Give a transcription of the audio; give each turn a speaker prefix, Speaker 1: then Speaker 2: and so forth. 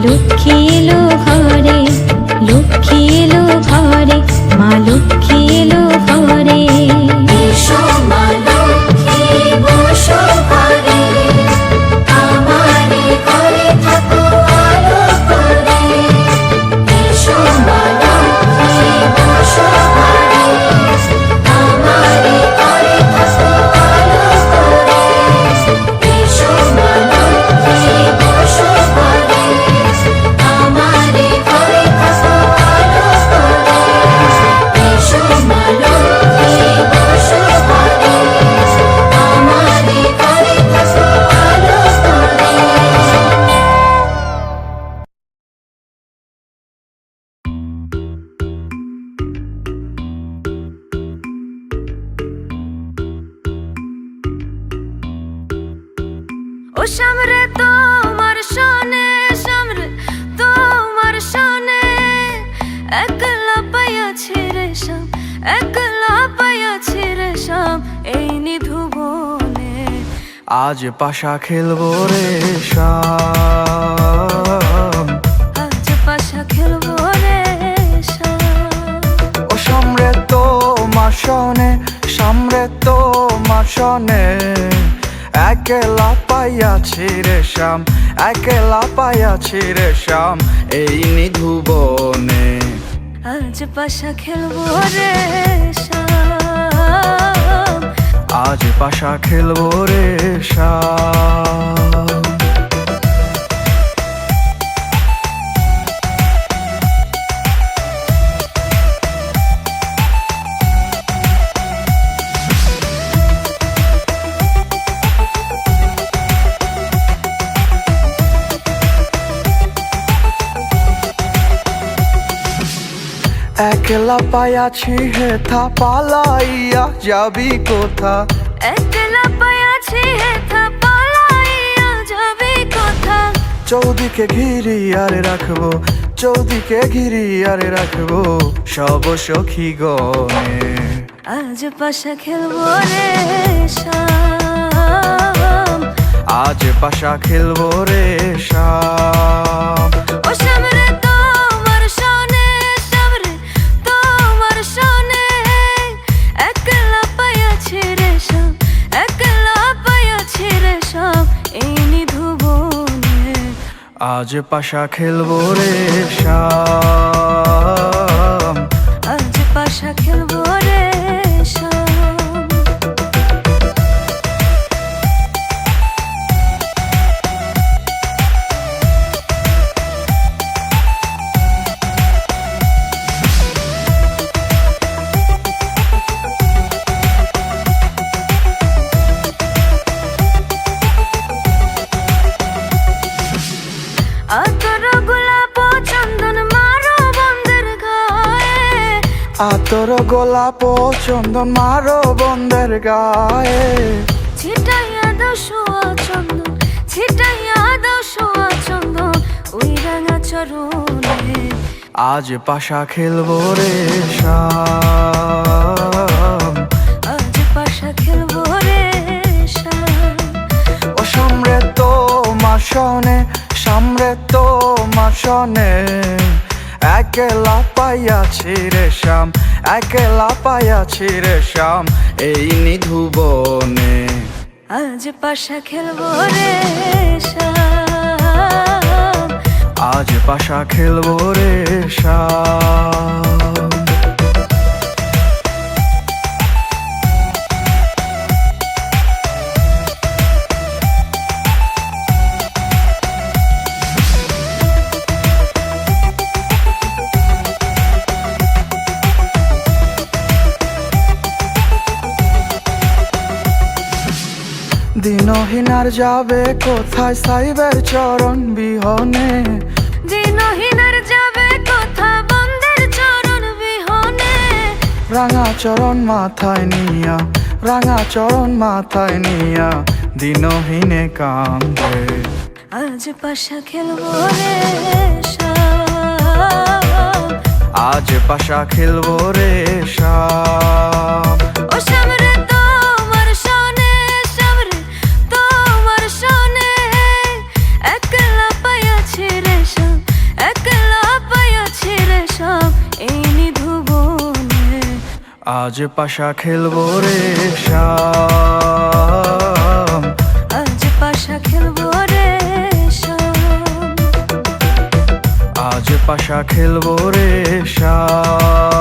Speaker 1: লক্ষ্মী এলো ঘরে, লক্ষ্মী এলো ঘরে, মা লক্ষ্মী এলো ঘরে।
Speaker 2: এসো মা লক্ষ্মী বসো ঘরে, আমারে ঘরে থাকো আলো করে। এসো মা লক্ষ্মী বসো ঘরে, আমারে ঘরে থাকো আলো করে। এসো মা লক্ষ্মী বসো ঘরে, আমারে ঘরে থাকো আলো করে। এসো মা লক্ষ্মী বসো ঘরে, আমারে ঘরে থাকো আলো করে।
Speaker 3: ও সামরে তোমার শোনে, সামরে তোমার শোনে, একলা পাইয়াছি রে শাম, একলা পাইয়াছি রে শাম, এই নিধু বনে।
Speaker 4: আজ পাশা খেলবো রে শাম,
Speaker 3: আজ পাশা খেলবো রে শাম।
Speaker 4: ও সামরে তোমার শোনে, সামরে তোমার শোনে, একলা পাইয়াছি রে শাম, একলা পাইয়াছি রে শাম, এই নিধু বনে।
Speaker 3: আজ পাশা খেলবো রে শাম,
Speaker 4: আজ পাশা খেলবো রে শাম। একলা পাইয়াছি হেথা, পালাইয়া যাবি কোথা?
Speaker 3: একলা পাইয়াছি হেথা, পালাইয়া যাবি কোথা?
Speaker 4: চৌদিকে ঘিরি আরে রাখবো, চৌদিকে ঘিরি আরে রাখবো সব সখী গনে।
Speaker 3: আজ পাশা খেলবো রে শাম,
Speaker 4: আজ পাশা খেলবো রে শাম।
Speaker 3: ও সামরে তোমার শোনে, সামরে তোমার শোনে, একলা পাইয়াছি রে শাম, একলা পাইয়াছি রে শাম, এই নিধু বনে।
Speaker 4: আজ পাশা খেলবো রে শাম,
Speaker 3: আজ পাশা খেলবো রে শাম। আতর গোলাপ চন্দন মারো বন্ধের গায়ে,
Speaker 4: আতর গোলাপ চন্দন মারো বন্ধের গায়ে।
Speaker 3: ছিটাইয়া দাও সোয়া চন্দন, ছিটাইয়া দাও সোয়া চন্দন, ওই রাঙা চরণে।
Speaker 4: আজ পাশা খেলবো রে শাম,
Speaker 3: আজ পাশা খেলবো রে শাম,
Speaker 4: ও সামরে তোমার শোনে, সামরে তোমার শোনে, একলা পাইয়াছি রে শাম, একলা পাইয়াছি রে শাম, এই নিধু বনে।
Speaker 3: আজ পাশা খেলবো রে শাম,
Speaker 4: আজ পাশা খেলবো রে শাম। দিনহীনার যাবে কোথায় সাইবের চরণ বিহনে?
Speaker 3: দিনহীনার যাবে কোথা বন্ধের চরণ বিহনে?
Speaker 4: রাঙা চরণ মাথায় নিয়া, রাঙা চরণ মাথায় নিয়া, দিনহীনে কান্দে।
Speaker 3: আজ পাশা খেলবো রে শাম,
Speaker 4: আজ পাশা খেলবো রে শাম,
Speaker 3: ও সামরে তোমার শোনে, সামরে তোমার শোনে, একলা পাইয়াছি রে শাম,
Speaker 4: পাশা খেলবো রে শাম,
Speaker 3: আজ পাশা খেলবো রে শাম,
Speaker 4: আজ পাশা খেলবো রে শাম।